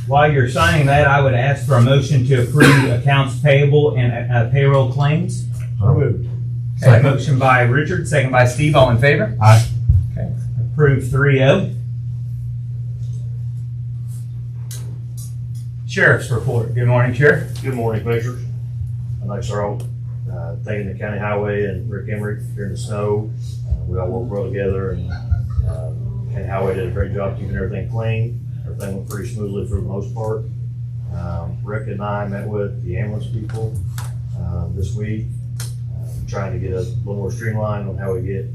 While you're signing that, I would ask for a motion to approve accounts payable and payroll claims. So moved. Okay, motion by Richard, second by Steve, all in favor? Aye. Okay, approved 3-0. Sheriff's report. Good morning, Sheriff. Good morning, Commissioners. I'd like to start off thanking the county highway and Rick Emery during the snow. We all worked well together, and county highway did a great job keeping everything clean. Everything went pretty smoothly for the most part. Rick and I met with the ambulance people this week, trying to get us a little more streamlined on how we get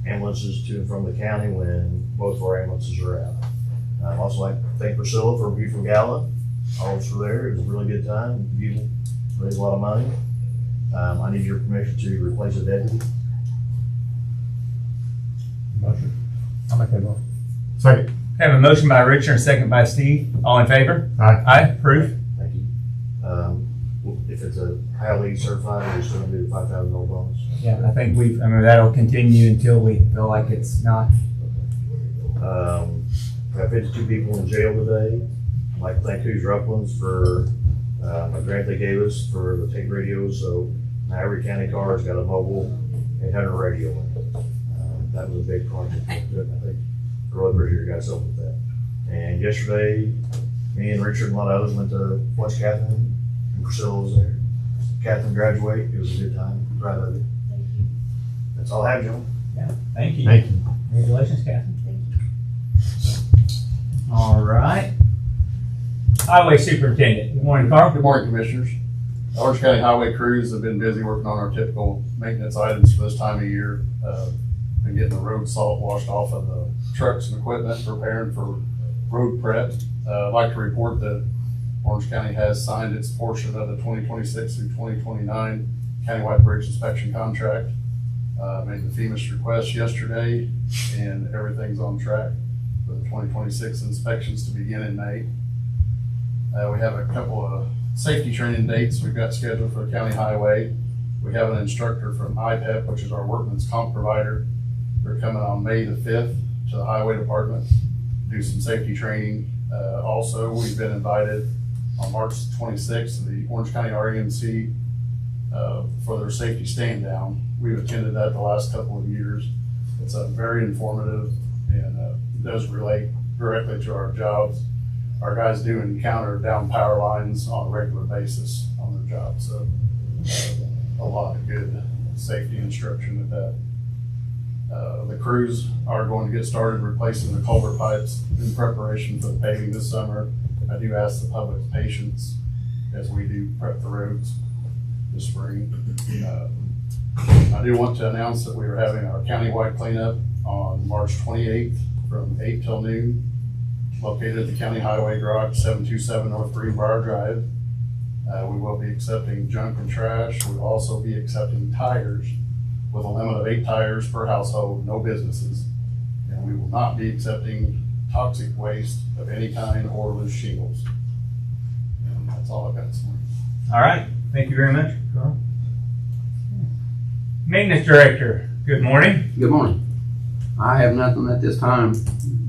ambulances to and from the county when both of our ambulances are out. I'd also like to thank Priscilla for a beautiful gala. All of us were there. It was a really good time. Beautiful. Raised a lot of money. I need your permission to replace a deputy. Motion. I'll make that motion. Second. I have a motion by Richard and a second by Steve. All in favor? Aye. Aye, approved. Thank you. If it's a highly certified, we're still gonna do the $5,000 bonus. Yeah, I think that'll continue until we feel like it's not. We have 52 people in jail today. I'd like to thank Hoosier Uplands for a grant they gave us for the tape radios. So now every county car has got a mobile 800 radio in it. That was a big project. I think Roy Bridger got us up with that. And yesterday, me and Richard and a lot of others went to watch Catherine, and Priscilla was there. Catherine graduate. It was a good time. I'm proud of you. Thank you. That's all I have, John. Yeah, thank you. Thank you. Congratulations, Catherine. Thank you. All right. Highway Superintendent. Good morning, Carl. Good morning, Commissioners. Orange County Highway crews have been busy working on our typical maintenance items for this time of year. Been getting the road salt washed off of the trucks and equipment, preparing for road prep. I'd like to report that Orange County has signed its portion of the 2026 through 2029 countywide bridge inspection contract. Made the FEMA's request yesterday, and everything's on track for the 2026 inspections to begin in May. We have a couple of safety training dates we've got scheduled for the county highway. We have an instructor from IPEP, which is our workman's comp provider. They're coming on May the 5th to the highway department to do some safety training. Also, we've been invited on March 26th to the Orange County REMC for their safety stand down. We've attended that the last couple of years. It's very informative and does relate directly to our jobs. Our guys do encounter down power lines on a regular basis on their job, so a lot of good safety instruction with that. The crews are going to get started replacing the culvert pipes in preparation for the paving this summer. I do ask the public's patience as we do prep the roads this spring. I do want to announce that we are having our countywide cleanup on March 28th from 8 till noon. Located at the County Highway Garage, 727 North Greenbrier Drive. We will be accepting junk and trash. We will also be accepting tires with a limit of 8 tires per household, no businesses. And we will not be accepting toxic waste of any kind or loose shingles. And that's all I've got this morning. All right. Thank you very much, Carl. Maintenance Director. Good morning. Good morning. I have nothing at this time.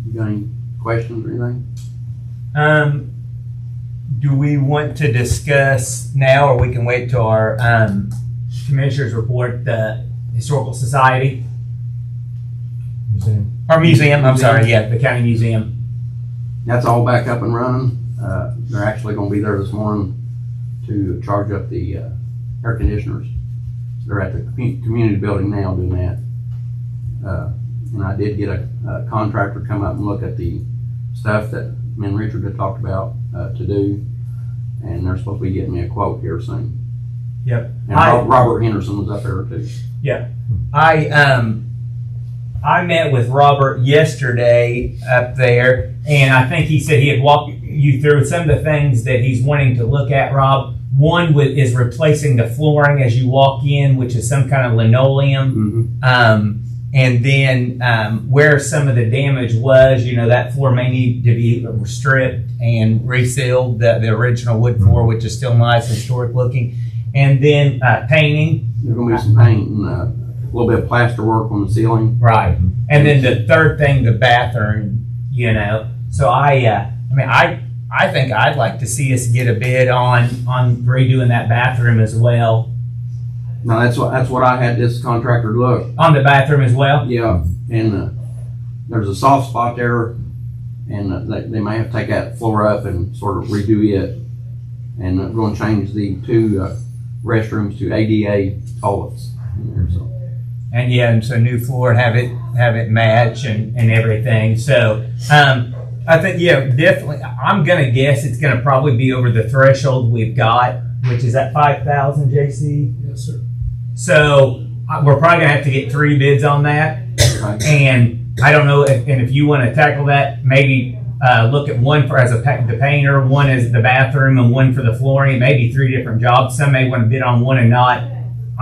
You got any questions or anything? Do we want to discuss now, or we can wait till our commissioners report the Historical Society Museum. or museum? I'm sorry, yeah, the county museum. That's all back up and running. They're actually gonna be there this morning to charge up the air conditioners. They're at the community building now doing that. And I did get a contractor come up and look at the stuff that me and Richard had talked about to do. And they're supposed to be getting me a quote here soon. Yep. And Robert Henderson was up there too. I met with Robert yesterday up there, and I think he said he had walked you through some of the things that he's wanting to look at, Rob. One is replacing the flooring as you walk in, which is some kind of linoleum. Mm-hmm. And then where some of the damage was, that floor may need to be stripped and resealed, the original wood floor, which is still nice and historic looking. And then painting. There's gonna be some paint and a little bit of plaster work on the ceiling. Right. And then the third thing, the bathroom, So I I think I'd like to see us get a bid on redoing that bathroom as well. Now, that's what I had this contractor look. On the bathroom as well? Yeah, and there's a soft spot there, and they may have to take that floor up and sort of redo it. And I'm going to change the 2 restrooms to ADA toilets in there, so. And yeah, and so new floor, have it match and everything. So, I think, yeah, definitely, I'm gonna guess it's gonna probably be over the threshold we've got, which is at 5,000, JC. Yes, sir. So, we're probably gonna have to get 3 bids on that. Okay. And I don't know if you wanna tackle that, maybe, look at one as the painter, one as the bathroom, and one for the flooring, maybe 3 different jobs. Some may wanna bid on one and not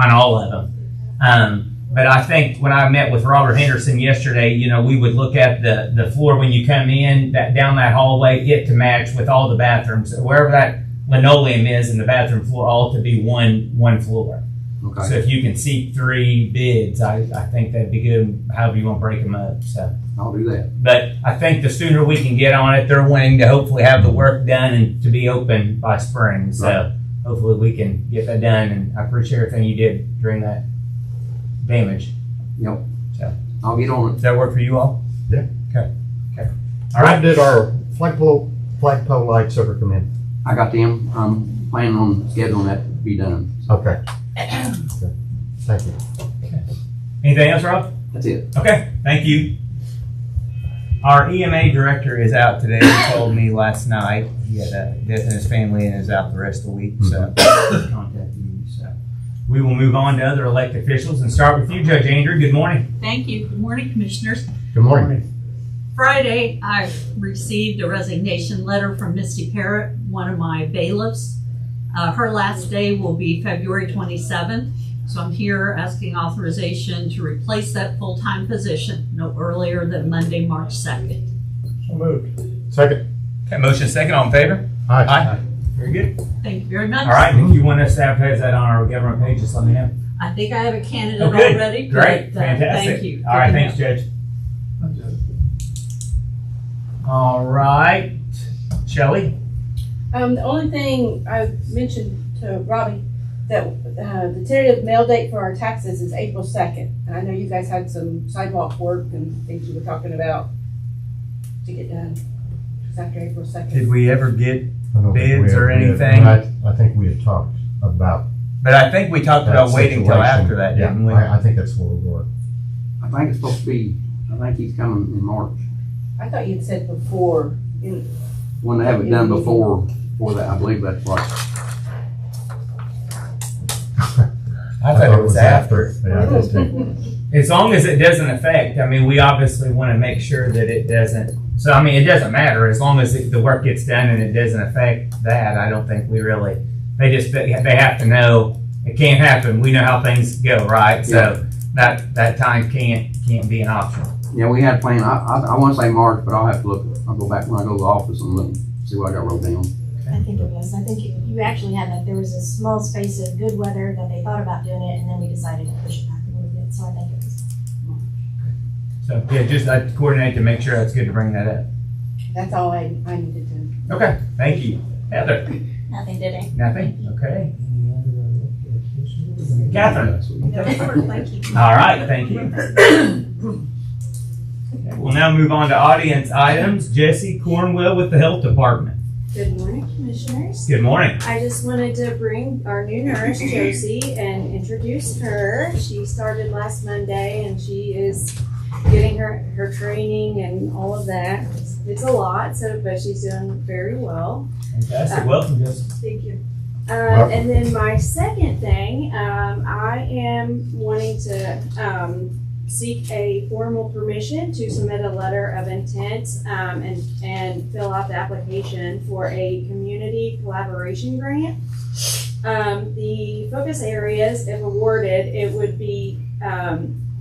on all of them. But I think when I met with Robert Henderson yesterday, we would look at the floor when you come in, down that hallway, it to match with all the bathrooms. Wherever that linoleum is in the bathroom floor, all to be one floor. Okay. So if you can seek 3 bids, I think that'd be good, however you want to break them up. So, I'll do that. but I think the sooner we can get on it, they're wanting to hopefully have the work done and to be open by spring. So Right. hopefully we can get that done, and I appreciate everything you did during that damage. Yep. So. I'll get on it. Does that work for you all? Yeah. Okay. All right, did our flagpole lights ever come in? I got them. I'm planning on scheduling that to be done. Okay. Okay. Thank you. Anything else, Rob? That's it. Okay, thank you. Our EMA director is out today. He told me last night he had a death in his family and is out the rest of the week. So he contacted me. So we will move on to other elected officials and start with you, Judge Andrew. Good morning. Thank you. Good morning, Commissioners. Good morning. Friday, I received a resignation letter from Misty Parrott, one of my bailiffs. Her last day will be February 27th, so I'm here asking authorization to replace that full-time position no earlier than Monday, March 2nd. So moved. Second. Okay, motion second, all in favor? Aye. Very good. Thank you very much. All right, if you want us to advertise that on our government page, just let me know. I think I have a candidate Oh, good. already. Great, but, fantastic. Thank you. All right, Good to thanks, Judge. All right, Shelley? The only thing I mentioned to Robbie, that the tentative mail date for our taxes is April 2nd. And I know you guys had some sidewalk work and things you were talking about to get done. It's after April 2nd. Did we ever get, I don't think we bids or ever did. anything? I think we had talked about but I think we talked that about waiting till situation. after that, Yeah, didn't we? I think that's where we're going. I think it's supposed to be, I think he's coming in March. I thought you had said before. When they have it done before that, I believe that's what. I thought it was after. Yeah, I did too. As long as it doesn't affect, I mean, we obviously want to make sure that it doesn't. So, I mean, it doesn't matter as long as the work gets done and it doesn't affect that. I don't think we really, they have to know it can't happen. We know how things go, right? So that time can't be an option. Yeah, we had planned, I want to say March, but I'll have to look, I'll go back when I go to the office and look, see what I got wrote down. I think it was. I think you actually had that there was a small space of good weather that they thought about doing it, and then we decided to push it back a little bit. So I think it was. So, yeah, just I'd coordinate to make sure that's good to bring that up. That's all I needed to. Okay, thank you. Heather? Nothing, did it? Nothing? Okay. Catherine? Thank you. All right, thank you. Okay, we'll now move on to audience items. Jesse Cornwell with the Health Department. Good morning, Commissioners. Good morning. I just wanted to bring our new nurse, Josie, and introduce her. She started last Monday and she is getting her training and all of that. It's a lot, but she's doing very well. Fantastic. Welcome, Jesse. Thank you. Welcome. And then my second thing, I am wanting to seek a formal permission to submit a letter of intent and fill out the application for a community collaboration grant. The focus areas, if awarded, it would be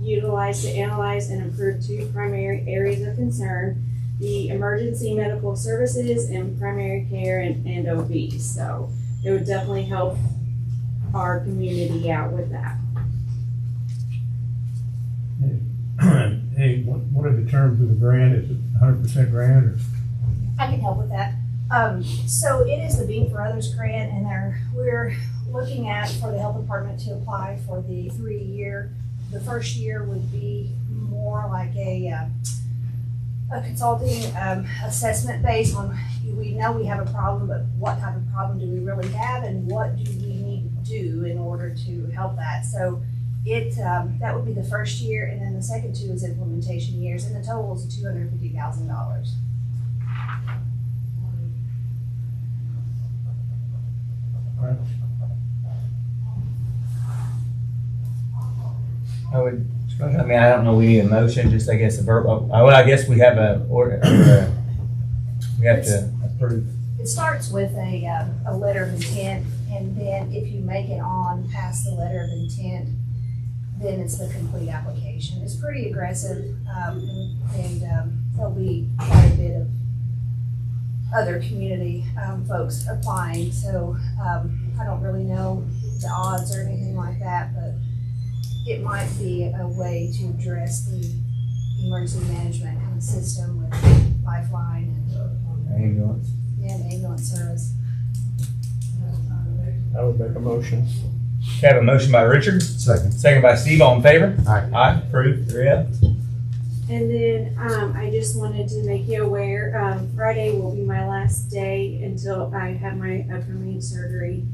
utilized to analyze and improve 2 primary areas of concern: the emergency medical services and primary care and OB. So it would definitely help our community out with that. Hey, what are the terms of the grant? Is it 100% grant or? I can help with that. So it is the Being for Others grant, and we're looking at for the health department to apply for the 3-year. The first year would be more like a consulting assessment based on, we know we have a problem, but what type of problem do we really have, and what do we need to do in order to help that? So that would be the first year, and then the second 2 is implementation years, and the total is $250,000. I don't know, we need a motion, just I guess a verbal, I guess we have we have to approve. It starts with a letter of intent, and then if you make it on past the letter of intent, then it's the complete application. It's pretty aggressive, and there'll be quite a bit of other community folks applying, so I don't really know the odds or anything like that, but it might be a way to address the emergency management kind of system with Lifeline Ambulance. and ambulance service. I would make a motion. Okay, I have a motion by Richard, Second. second by Steve, all in favor? Aye. Aye, approved, 3-0. And then, I just wanted to make you aware, Friday will be my last day until I have my upcoming surgery.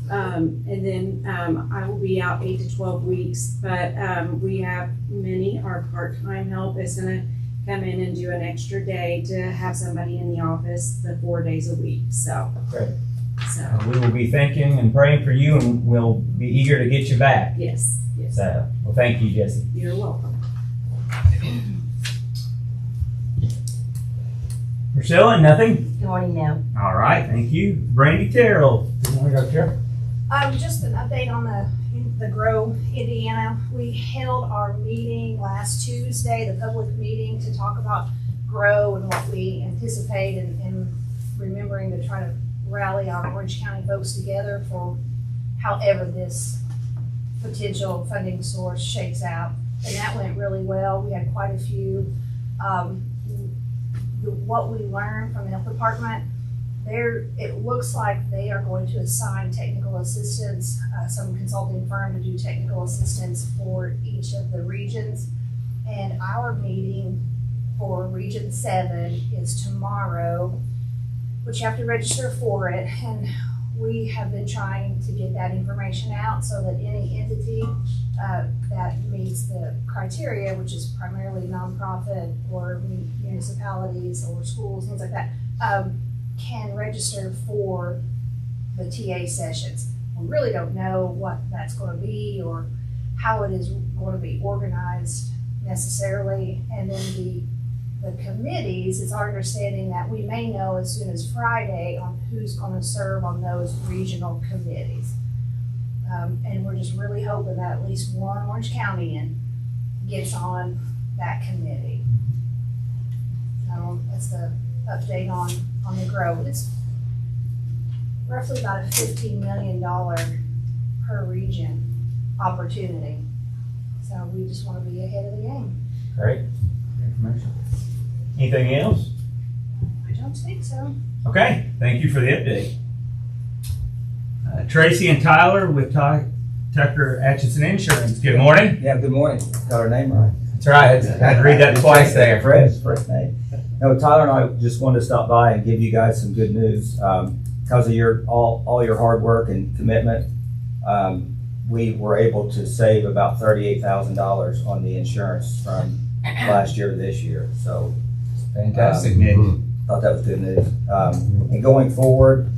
And then, I will be out 8 to 12 weeks, but, our part-time help is gonna come in and do an extra day to have somebody in the office the 4 days a week, so. Great. So, We will be thinking and praying for you, and we'll be eager to get you back. yes, So, well, thank you, Jesse. you're welcome. Priscilla, nothing? Good morning, ma'am. All right, thank you. Brandy Terrell. Good morning, Dr. Terrell. Just an update on the Grow Indiana. We held our meeting last Tuesday, the public meeting, to talk about Grow and what we anticipate, and remembering to try to rally our Orange County folks together for however this potential funding source shakes out. And that went really well. We had quite a few. What we learned from the health department, it looks like they are going to assign technical assistance, some consulting firm to do technical assistance for each of the regions. And our meeting for Region 7 is tomorrow, which you have to register for it. And we have been trying to get that information out so that any entity that meets the criteria, which is primarily nonprofit or municipalities or schools, things like that, can register for the TA sessions. We really don't know what that's going to be or how it is going to be organized necessarily. And then the committees, it's our understanding that we may know as soon as Friday on who's going to serve on those regional committees. And we're just really hoping that at least one Orange County gets on that committee. That's the update on the Grow. It's roughly about a $15 million per region opportunity. So we just want to be ahead of the game. Great information. Anything else? I don't think so. Okay, thank you for the update. Tracy and Tyler with Tucker Atchison Insurance. Good morning. Yeah, good morning. Got our name right. That's right. I had to read that twice there. Fred's first name. No, Tyler and I just wanted to stop by and give you guys some good news. Because of all your hard work and commitment, we were able to save about $38,000 on the insurance from last year to this year. So Fantastic news. thought that was good news. And going forward,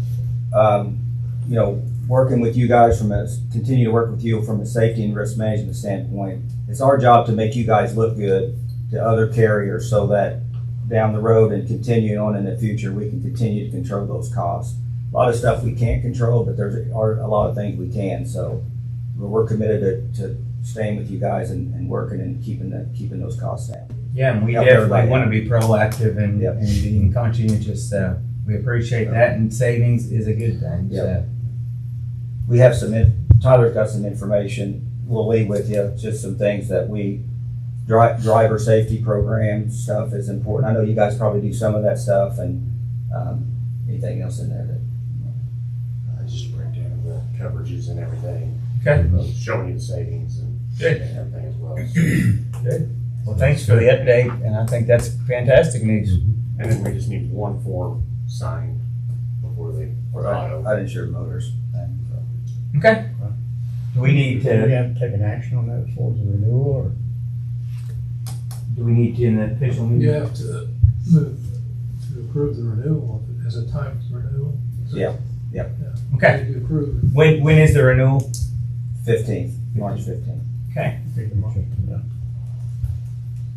working with you guys continue to work with you from a safety and risk management standpoint. It's our job to make you guys look good to other carriers so that down the road and continuing on in the future, we can continue to control those costs. A lot of stuff we can't control, but there's a lot of things we can. So we're committed to staying with you guys and working and keeping those costs down. Yeah, and we Help definitely everybody want to be proactive and, Yep. and being conscientious. So we appreciate that, and savings is a good thing. Yep. So. We have Tyler's got some information we'll leave with you, just some things that driver safety program stuff is important. I know you guys probably do some of that stuff, and Anything else in there that? Just a breakdown of the coverages and everything. Okay. Showing you the savings and Good. everything as well. Well, thanks for the update, and I think that's fantastic news. And then we just need one form signed before they auto. Uninsured motors thing, so. Okay. Do we need Do we to, have to take an action on that for the renewal, or? do we need to in the official meeting? You have to move to approve the renewal, if it has a time for renewal. Yeah. Okay. You approve it. When is the renewal? 15th, March 15th. Okay. Take a motion to that.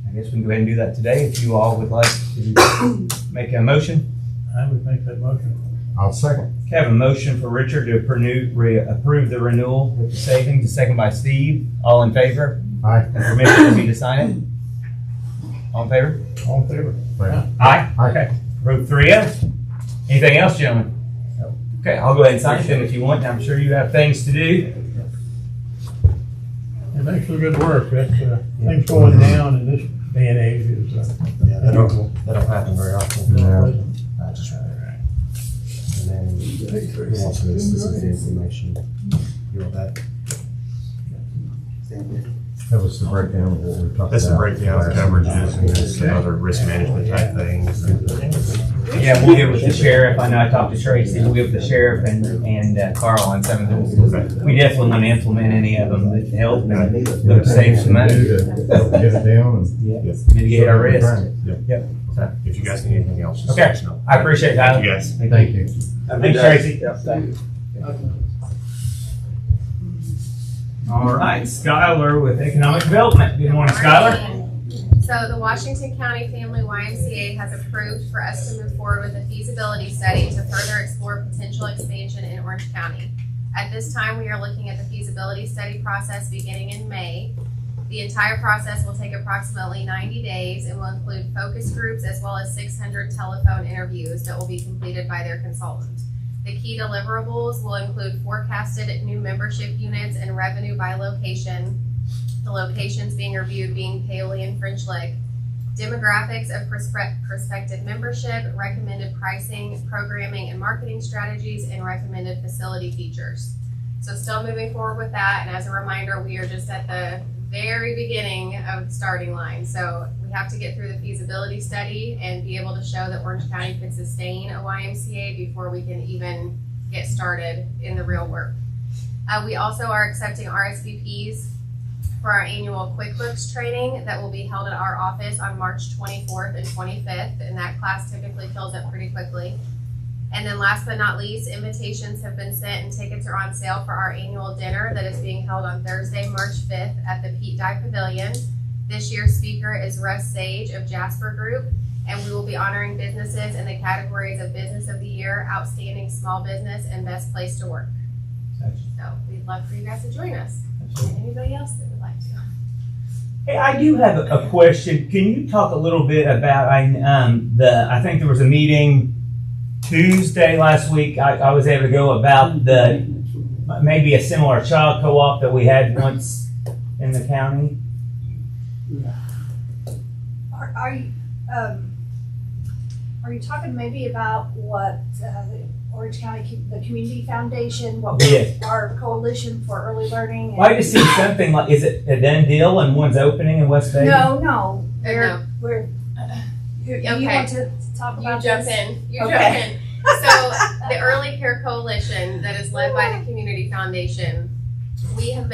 I guess we can go ahead and do that today if you all would like to make a motion. I would make that motion. I'll second. Okay, I have a motion for Richard to approve the renewal with the savings, a second by Steve. All in favor? Aye. And permission for me to sign it? All in favor? All in favor? Aye. Aye. Okay. Approved 3-0. Anything else, gentlemen? Okay, I'll go ahead and sign it then if you want. I'm sure you have things to do. And thanks for the good work. That's, things going down in this day and age is, Yeah, that don't happen very often. No. Just right. And then he wants me to specific information. You want that? That was the breakdown of what we talked about. That's the breakdown of coverages and then some other risk management type things. Yeah, we'll get with the sheriff. I know I talked to Tracy. We'll get with the sheriff and Carl on some of those. We definitely want to implement any of them that help and look save some money. To help get it down and. Mitigate our risk. Yep. If you guys need anything else, just Okay. let us know. I appreciate that. Thank you guys. Thank you. Thanks, Tracy. Yep, thank you. All right, Skylar with Economic Development. Good morning, Skylar. So the Washington County Family YMCA has approved for us to move forward with a feasibility study to further explore potential expansion in Orange County. At this time, we are looking at the feasibility study process beginning in May. The entire process will take approximately 90 days and will include focus groups as well as 600 telephone interviews that will be completed by their consultant. The key deliverables will include forecasted new membership units and revenue by location, the locations being reviewed being Paoli and French Lick, demographics of prospective membership, recommended pricing, programming and marketing strategies, and recommended facility features. So still moving forward with that, and as a reminder, we are just at the very beginning of the starting line. So we have to get through the feasibility study and be able to show that Orange County could sustain a YMCA before we can even get started in the real work. We also are accepting RSVPs for our annual QuickBooks training that will be held at our office on March 24th and 25th, and that class typically fills up pretty quickly. And then last but not least, invitations have been sent and tickets are on sale for our annual dinner that is being held on Thursday, March 5th at the Pete Dye Pavilion. This year's speaker is Russ Sage of Jasper Group, and we will be honoring businesses in the categories of Business of the Year, Outstanding Small Business, and Best Place to Work. So we'd love for you guys to join us. Anybody else that would like to? Hey, I do have a question. Can you talk a little bit about I think there was a meeting Tuesday last week. I was able to go about the maybe a similar child co-op that we had once in the county. Are you talking maybe about what the Orange County, the Community Foundation, what Yes. our coalition for early learning? Well, I just see something like, is it a done deal and one's opening in West Vegas? No, No. we're, you Okay. want to talk about You jump this? in. You Okay. jump in. So the Early Care Coalition that is led by the Community Foundation,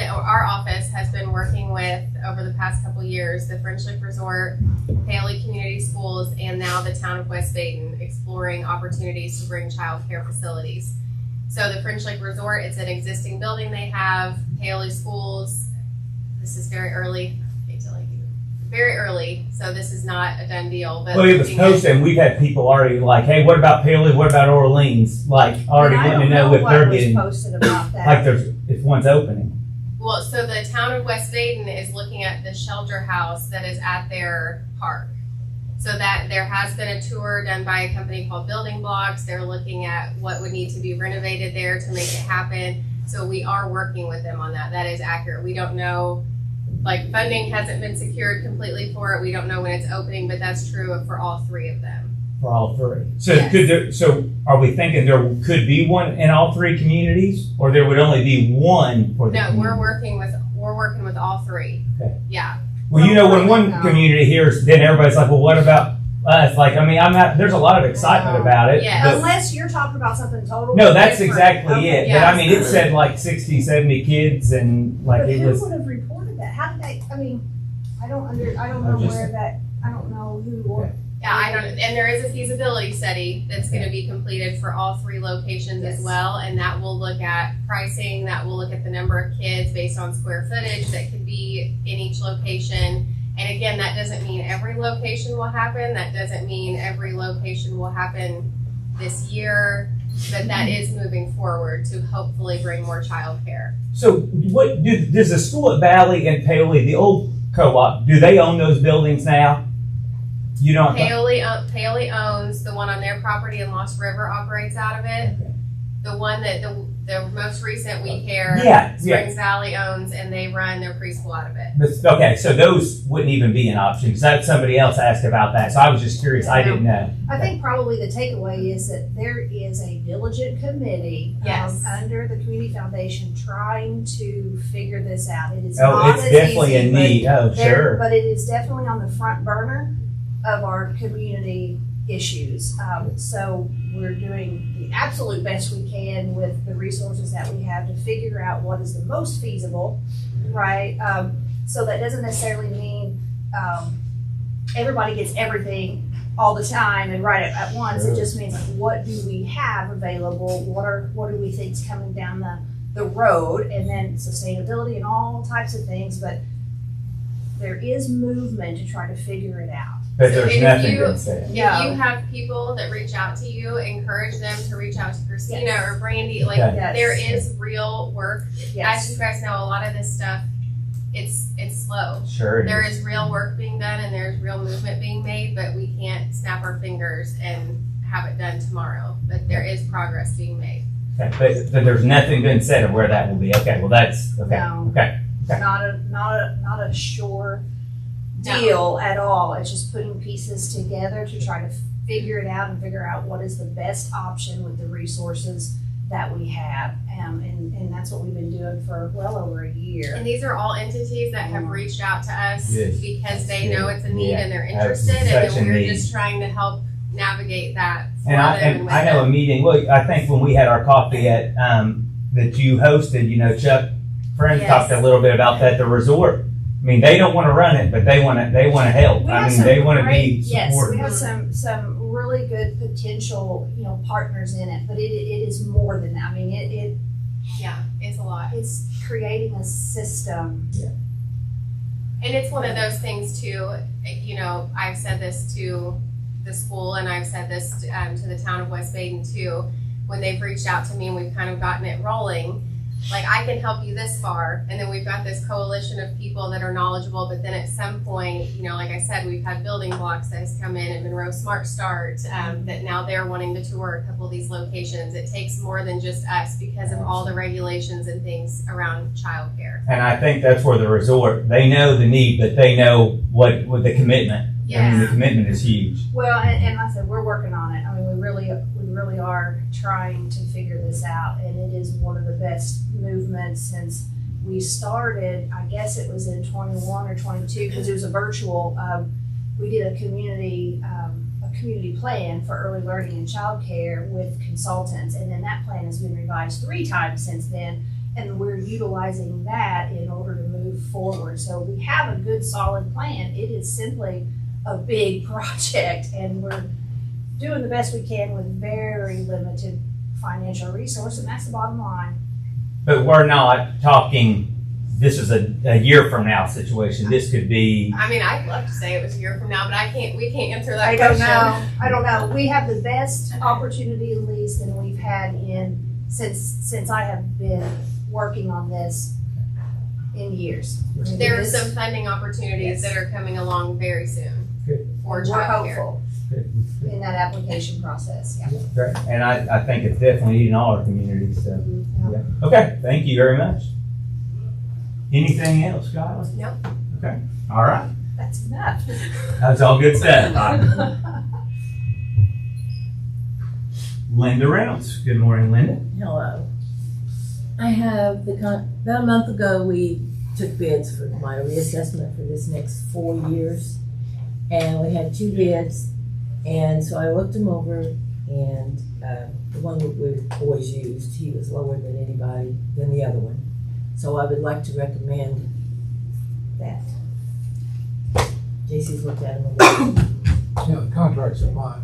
our office has been working with, over the past couple years, the French Lick Resort, Paoli Community Schools, and now the town of West Baden, exploring opportunities to bring child care facilities. So the French Lick Resort, it's an existing building they have. Paoli Schools, this is very early. Very early, so this is not a done deal. But Well, it was posted, and we've had people already like, "Hey, what about Paoli? What about Orleans?" Like already And I wanting to don't know if they're what was getting posted about that. like if one's opening. Well, so the town of West Baden is looking at the shelter house that is at their park. So that there has been a tour done by a company called Building Blocks. They're looking at what would need to be renovated there to make it happen. So we are working with them on that. That is accurate. We don't know, like funding hasn't been secured completely for it. We don't know when it's opening, but that's true for all three of them. For all three. So Yes. so are we thinking there could be one in all three communities, or there would only be one for the No, community? we're working with all three. Okay. Yeah. Well, you know, when one community hears, then everybody's like, well, what about us? Like, I mean, there's a lot of excitement about it. Yes. but- Unless you're talking about something totally No, that's different. exactly Okay. it. But I Yes. mean, it said like 60, 70 kids and like But it who was, would have reported that? How did they, I mean, I don't I'm know just- where that, I don't know who or. Yeah, I don't, and there is a feasibility study that's gonna be completed for all three locations as Yes. well, and that will look at pricing, that will look at the number of kids based on square footage that could be in each location. And again, that doesn't mean every location will happen, that doesn't mean every location will happen this year, but that is moving forward to hopefully bring more childcare. so does the school at Valley and Paoli, the old co-op, do they own those buildings now? You don't? Paoli owns the one on their property and Lost River operates out of it. Okay. The one that the most recent We Care, Yeah, Springs Valley owns, and they run their preschool out of it. But, okay, so those wouldn't even be an option, because that somebody else asked about that, so I was just curious, I didn't know. I think probably the takeaway is that there is a diligent committee Yes. under the Community Foundation trying to figure this out. It is Oh, not it's as definitely easy, a but need, oh, there- sure. But it is definitely on the front burner of our community issues. So we're doing the absolute best we can with the resources that we have to figure out what is the most feasible, right? So that doesn't necessarily mean everybody gets everything all the time and right at once. It just means what do we have available? What do we think is coming down the road? And then sustainability and all types of things, but there is movement to try to figure it out. But So there's if nothing you- been said. If you have people that reach out to you, encourage them to reach out to Christina Yes. or Brandy. Like Okay. Yes. there is real work. As Yes. you guys know, a lot of this stuff, it's slow. Sure it There is. is real work being done and there's real movement being made, but we can't snap our fingers and have it done tomorrow. But there is progress being made. Okay, but there's nothing been said of where that will be. Okay, well, that's, okay, No. okay. Not a sure No. deal at all. It's just putting pieces together to try to figure it out and figure out what is the best option with the resources that we have. And that's what we've been doing for well over a year. And these are all entities that have reached out to us Yes. because they know it's a need Yeah. and they're That's interested, such and a then we're need. just trying to help navigate that for And them. and with I know a them. meeting, well, I think when we had our coffee at, that you hosted, you know, Chuck Friend Yes. talked a little bit about that, the resort. I mean, they don't wanna run it, but they wanna help. We I have mean, some they wanna great- be Yes, we supportive. have some really good potential, partners in it, but it is more than that. I mean, Yeah, it's a lot. it's creating a system. And it's one of those things too, I've said this to the school and I've said this to the town of West Baden too. When they've reached out to me and we've kind of gotten it rolling, like I can help you this far. And then we've got this coalition of people that are knowledgeable, but then at some point, like I said, we've had building blocks that has come in at Monroe Smart Start, that now they're wanting to tour a couple of these locations. It takes more than just us because of all the regulations and things around childcare. And I think that's where the resort, they know the need, but they know what the commitment. I mean, the commitment is huge. Well, and like I said, we're working on it. I mean, we really are trying to figure this out, and it is one of the best movements since we started. I guess it was in 21 or 22 because it was a virtual. We did a community plan for early learning and childcare with consultants, and then that plan has been revised 3 times since then. And we're utilizing that in order to move forward. So we have a good, solid plan. It is simply a big project, and we're doing the best we can with very limited financial resource, and that's the bottom line. But we're not talking, this is a year from now situation. This could be, I mean, I'd love to say it was a year from now, but we can't answer that I don't question. know. I don't know. We have the best opportunity, at least, than we've had since I have been working on this in years. I mean, There are this- some funding opportunities that are coming along very soon Good. for We're childcare. hopeful in that application process, yeah. great. And I think it's definitely needed in all our communities, so. Yeah. Yeah. Okay, thank you very much. Anything else, Skylar? Nope. Okay, all right. That's enough. That's all good stuff. Linda Reynolds. Good morning, Linda. Hello. I have about a month ago, we took bids for my reassessment for this next 4 years. And we had 2 bids. And so I looked them over, and the one that we've always used, he was lower than the other one. So I would like to recommend that. JC's looked at them already. Yeah, the contracts are fine.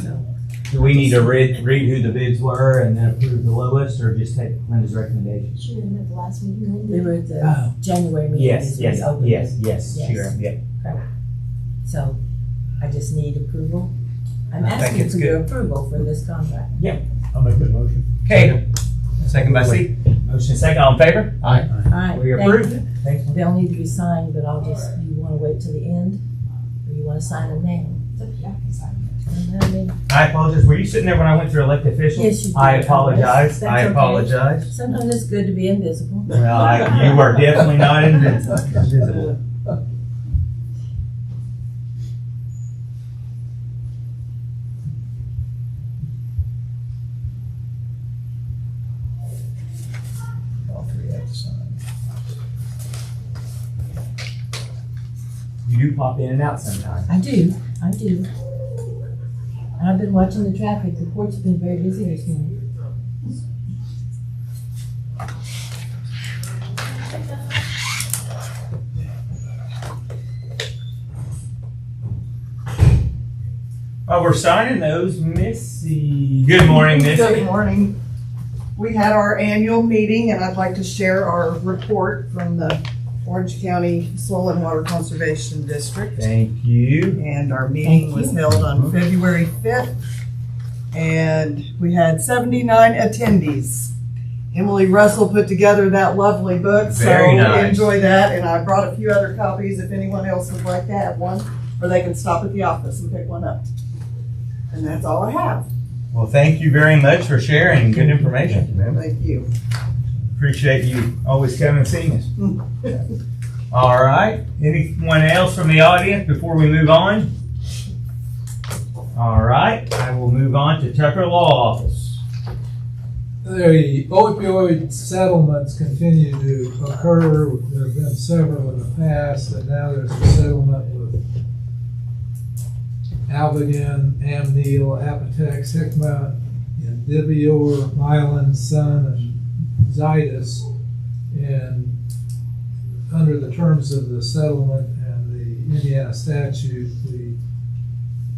So, Do we need to read who the bids were and then approve the lowest, or just take Linda's recommendation? she didn't at the last meeting. We were at the Oh. January meeting. Yes, is when yes, we opened yes, it. yes, Yes. sure, yeah. So I just need approval. I'm I think asking it's for your approval for this contract. I'll make that motion. Okay, second by Steve. Motion second, all in favor? Aye. All right, We thank approve. you. Thanks. They'll need to be signed, but I'll just, you wanna wait till the end? Or you wanna sign them now? You know what I mean? I apologize. Were you sitting there when I went through elected officials? Yes, you did. I apologize. That's I okay. apologize. Sometimes it's good to be invisible. Well, you are definitely not invisible. All three have to sign. You do pop in and out sometimes. I do. And I've been watching the traffic. The court's been very busy this morning. While we're signing those, Missy. Good morning, Missy. Good morning. We had our annual meeting, and I'd like to share our report from the Orange County Soil and Water Conservation District. Thank you. And our meeting Thank was you. held on February 5th, and we had 79 attendees. Emily Russell put together that lovely book, so Very nice. enjoy that. And I brought a few other copies if anyone else would like to have one, or they can stop at the office and pick one up. And that's all I have. Well, thank you very much for sharing good information. Thank you. Appreciate you always coming and seeing us. All right. Anyone else from the audience before we move on? All right. I will move on to Tucker Law Office. The opioid settlements continue to occur. There have been several in the past, and now there's a settlement with Albion, Amneal, Apotex, Hikma, Indivior, Mylan, Sun, and Zydus. And under the terms of the settlement and the Indiana statute, the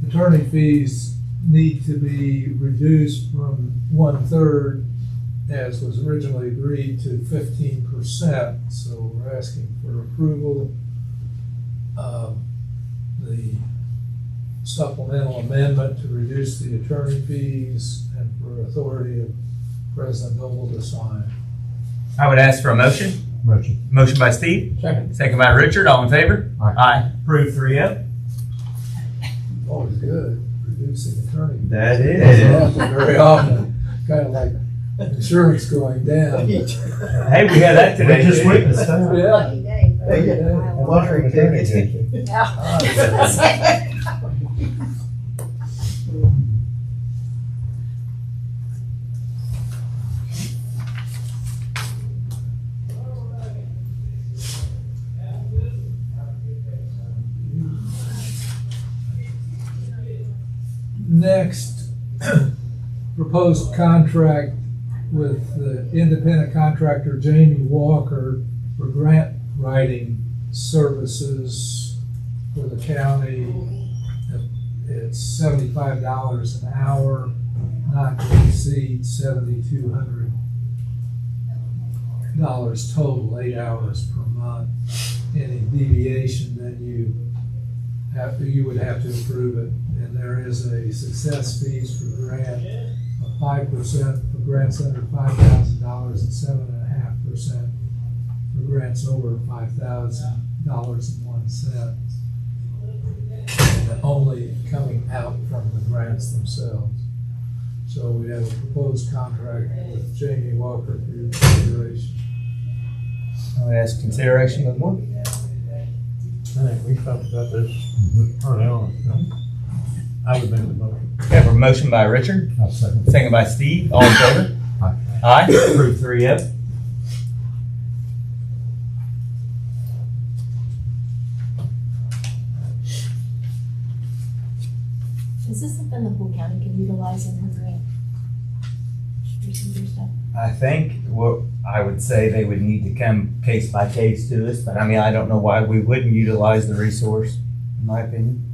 attorney fees need to be reduced from 1/3, as was originally agreed, to 15%. So we're asking for approval of the supplemental amendment to reduce the attorney fees and for authority of President Noble to sign. I would ask for a motion. Motion. Motion by Steve. Second. Second by Richard. All in favor? Aye. Approved 3-0. Always good, reducing attorney. That Doesn't is. happen very often, kind of like insurance going down. Hey, we had that today. We just too. witnessed that. Yeah. Lucky day. Every day. Lottery ticket. Next, proposed contract with the independent contractor Jamie Walker for grant writing services for the county. It's $75 an hour, not to exceed $7,200 total, 8 hours per month. Any deviation, then you would have to approve it. And there is a success fees for grant of 5% for grants under $5,000 and 7.5% for grants over $5,000.01. And only coming out from the grants themselves. So we have a proposed contract with Jamie Walker for your consideration. I would ask consideration of more. I think we talked about this with Parnell. I would make the motion. We have a motion by Richard, I'll second. second by Steve. All in favor? Aye. Aye. Approved 3-0. Is this something the whole county can utilize in her grant? Procedure stuff? I think what I would say they would need to come case by case to us, but I mean, I don't know why we wouldn't utilize the resource, in my opinion.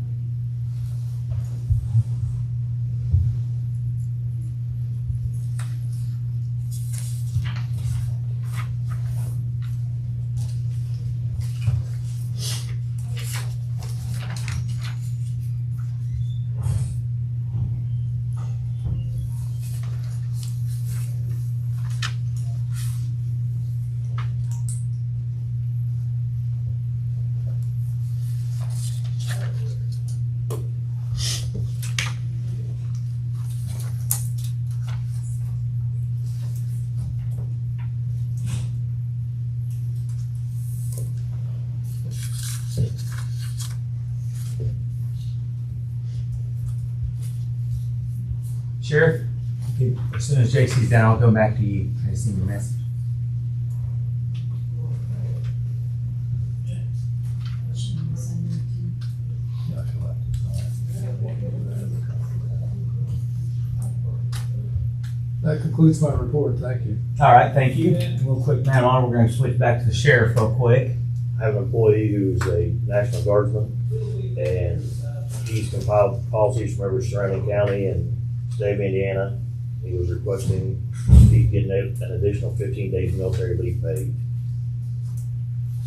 Sheriff, as soon as JC's down, I'll go back to you. I just need your message. That concludes my report, thank you. All right, thank you. Real quick, Madam Auditor, we're going to switch back to the sheriff real quick. I have an employee who's a National Guardsman, and he's compiled policies from every surrounding county and state of Indiana. He was requesting he's getting an additional 15 days military leave paid.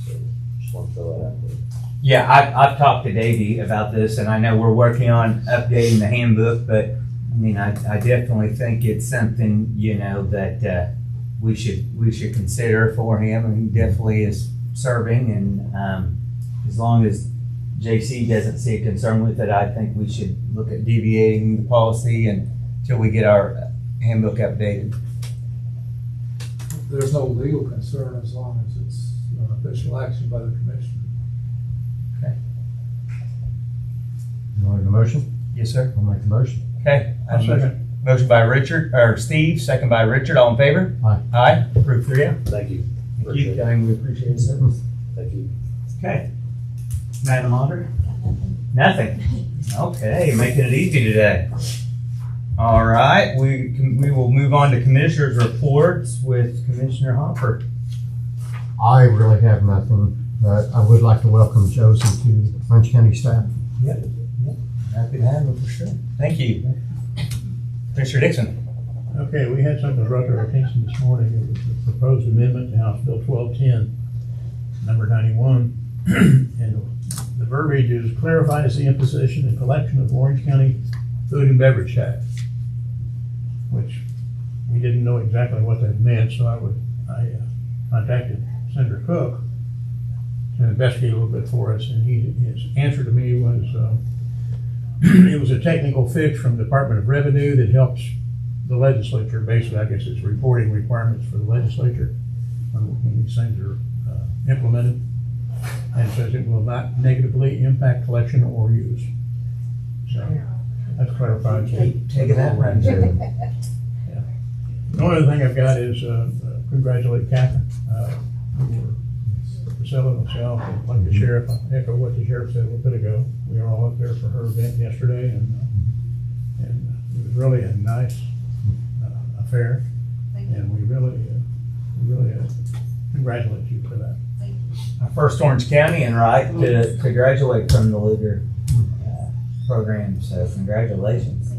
So just want to throw that out there. Yeah, I've talked to Davey about this, and I know we're working on updating the handbook, but I mean, I definitely think it's something, you know, that we should consider for him, and he definitely is serving, and as long as JC doesn't see a concern with it, I think we should look at deviating the policy until we get our handbook updated. There's no legal concern as long as it's an official action by the commissioner. You want a motion? Yes, sir. I'll make the motion. Okay. I'll second. Motion by Richard, or Steve, second by Richard, all in favor? Aye. Aye, approved 3-0. Thank you. Thank you, Diane, we appreciate it, sir. Thank you. Okay. Madam Auditor? Nothing. Okay, making it easy today. All right, we will move on to commissioners' reports with Commissioner Hopper. I really have nothing, but I would like to welcome Josie to Orange County staff. Happy to have him for sure. Thank you. Commissioner Dixon. Okay, we had something brought to our attention this morning. It was the proposed amendment to House Bill 1210, number 91. And the verbiage is clarifies the imposition and collection of Orange County food and beverage tax, which we didn't know exactly what that meant, so I contacted Senator Cook to investigate a little bit for us, and his answer to me was it was a technical fix from the Department of Revenue that helps the legislature. Basically, I guess it's reporting requirements for the legislature when these things are implemented, and says it will not negatively impact collection or use. So that's clarified. Taking that right there. Yeah. The only other thing I've got is congratulate Catherine. Priscilla and myself, and like the sheriff, I echo what the sheriff said a little bit ago. We were all up there for her event yesterday, and it was really a nice affair. And we really congratulate you for that. Our first Orange County, and right to graduate from the Luger program. So congratulations.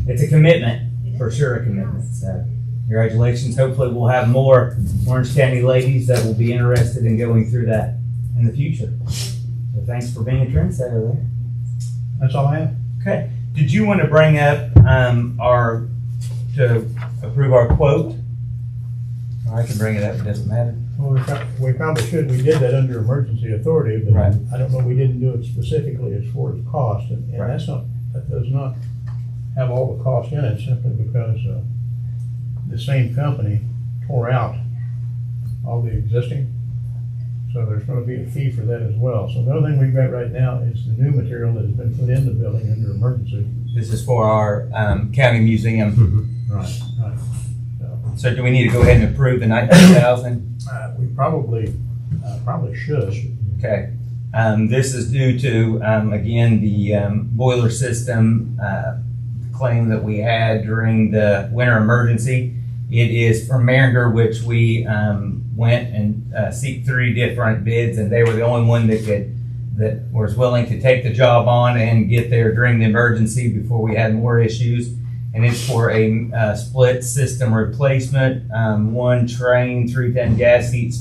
It's a commitment, for sure, a commitment. So congratulations. Hopefully we'll have more Orange County ladies that will be interested in going through that in the future. So thanks for being a trendsetter there. That's all I have. Okay. Did you want to bring up to approve our quote? Or I can bring it up, it doesn't matter. Well, we probably should. We did that under emergency authority, but Right. I don't know, we didn't do it specifically as far as cost, and Right. that does not have all the cost in it, simply because the same company tore out all the existing So there's gonna be a fee for that as well. So the other thing we've got right now is the new material that has been put in the building under emergency. This is for our county museum. Right, right. So do we need to go ahead and approve the 19,000? We probably should. Okay. This is due to, again, the boiler system claim that we had during the winter emergency. It is from Maringer, which we went and seek 3 different bids, and they were the only one that was willing to take the job on and get there during the emergency before we had more issues. And it's for a split system replacement, 1 train, 310 gas heat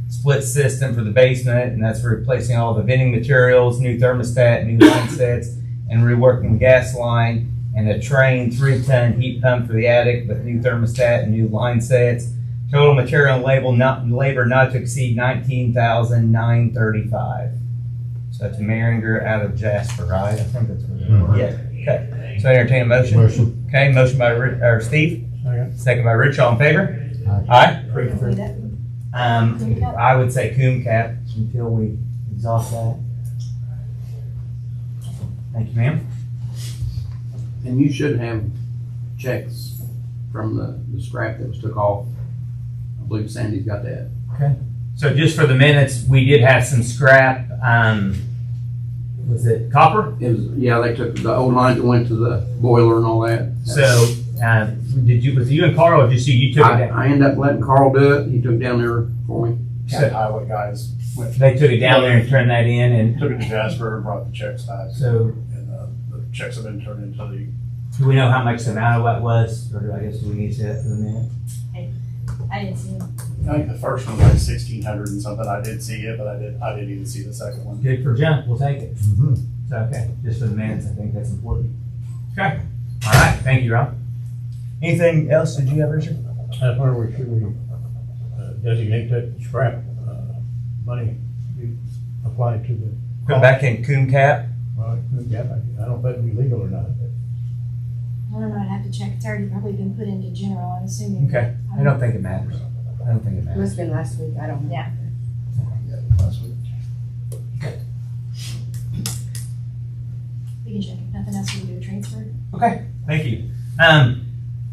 split system for the basement, and that's for replacing all the venting materials, new thermostat, new line sets, and reworking the gas line, and a train 3-ton heat pump for the attic with new thermostat and new line sets. Total material and labor not to exceed $19,935. So that's Maringer out of Jasper, right? I think that's what it is. Yeah. Okay. So I entertain a motion. Motion. Okay, motion by Steve. Second by Rich. All in favor? Aye. Aye. I would say Coom Cap until we exhaust that. Thank you, ma'am. And you should have checks from the scrap that was took off. I believe Sandy's got that. Okay. So just for the minutes, we did have some scrap. Was it copper? It was, yeah, they took the old lines that went to the boiler and all that. So was you and Carl, or did you took it down? I ended up letting Carl do it. He took it down there for me. County highway guys went. They took it down there and turned that in, and Took it to Jasper and brought the checks back. so And the checks have been turned into the, do we know how much the amount of what was, or do we need to say that for the minute? I didn't see him. I think the first one was like 1,600 and something. I did see it, but I didn't even see the second one. Good for jump, we'll take it. Mhm. So, okay, just for the minutes, I think that's important. Okay, all right, thank you, Rob. Anything else did you have, Richard? That's where we should designate that scrap money be applied to the. Put back in Coom Cap? Well, yeah, I don't know if that'd be legal or not. I don't know, I'd have to check. It's already probably been put into general, I'm assuming. Okay, I don't think it matters. I don't think it It matters. must have been last week, I don't know. Yeah. Last week. We can check. If nothing else, we can do a transfer. Okay, thank you.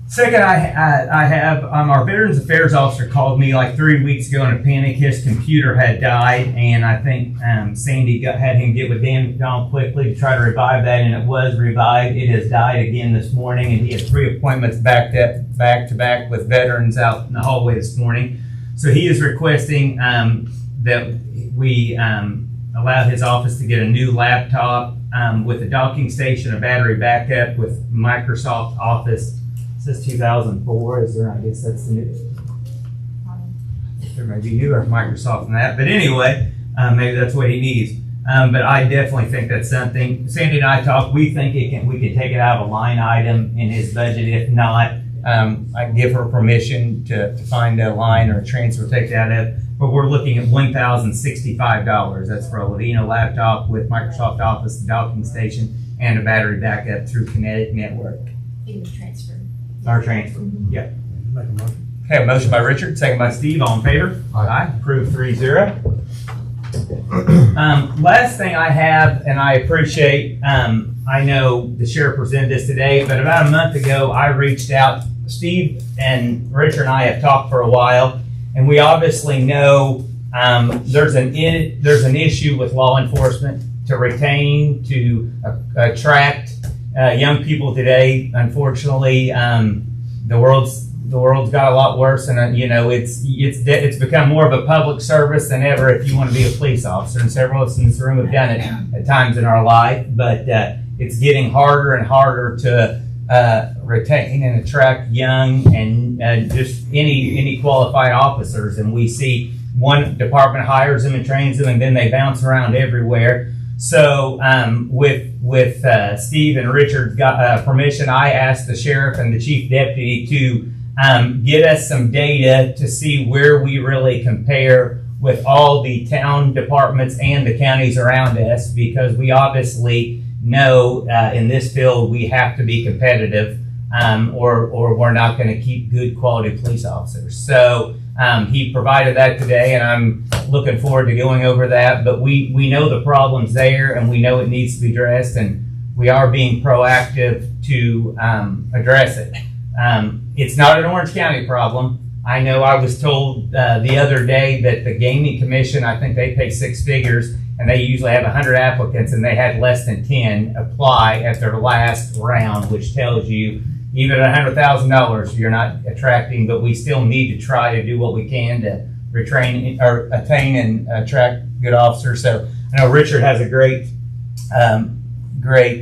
Second, I have our Veterans Affairs officer called me like 3 weeks ago in a panic. His computer had died, and I think Sandy had him get with Dan McDonald quickly to try to revive that, and it was revived. It has died again this morning, and he had 3 appointments back to back with veterans out in the hallway this morning. So he is requesting that we allow his office to get a new laptop with a docking station, a battery backup with Microsoft Office. It says 2004. Is there? I guess that's the new. There may be you or Microsoft in that, but anyway, maybe that's what he needs. But I definitely think that's something. Sandy and I talked. We think we could take it out of a line item in his budget. If not, I can give her permission to find a line or a transfer, take that out. But we're looking at $1,065. That's for a Ladino laptop with Microsoft Office, the docking station, and a battery backup through Kinetic Network. You can transfer. Our transfer. Yeah. Make a motion. Okay, a motion by Richard, second by Steve. All in favor? Aye. Approved 3-0. Last thing I have, and I appreciate, I know the sheriff presented this today, but about a month ago, I reached out. Steve and Richard and I have talked for a while, and we obviously know there's an issue with law enforcement to retain, to attract young people today. Unfortunately, the world's got a lot worse, and it's become more of a public service than ever if you want to be a police officer. And several of us in this room have done it at times in our life, but it's getting harder and harder to retain and attract young and just any qualified officers. And we see one department hires them and trains them, and then they bounce around everywhere. So with Steve and Richard's permission, I asked the sheriff and the chief deputy to get us some data to see where we really compare with all the town departments and the counties around us, because we obviously know in this field we have to be competitive, or we're not going to keep good quality police officers. So He provided that today, and I'm looking forward to going over that. But we know the problem's there, and we know it needs to be addressed, and we are being proactive to address it. It's not an Orange County problem. I know I was told the other day that the Gaming Commission, I think they pay 6 figures, and they usually have 100 applicants, and they had less than 10 apply at their last round, which tells you even at $100,000 you're not attracting, but we still need to try to do what we can to retrain or attain and attract good officers. So I know Richard has a great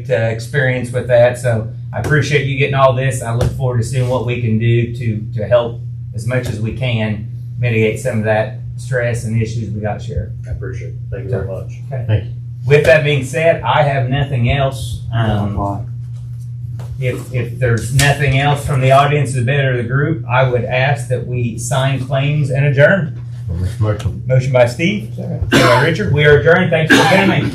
experience with that. So I appreciate you getting all this. I look forward to seeing what we can do to help as much as we can mitigate some of that stress and issues we got, Sheriff. I appreciate it. Thank you very much. Okay. Thank you. With that being said, I have nothing else. If there's nothing else from the audience, the better of the group, I would ask that we sign claims and adjourn. Motion. Motion by Steve, second by Richard. We are adjourned. Thanks for coming.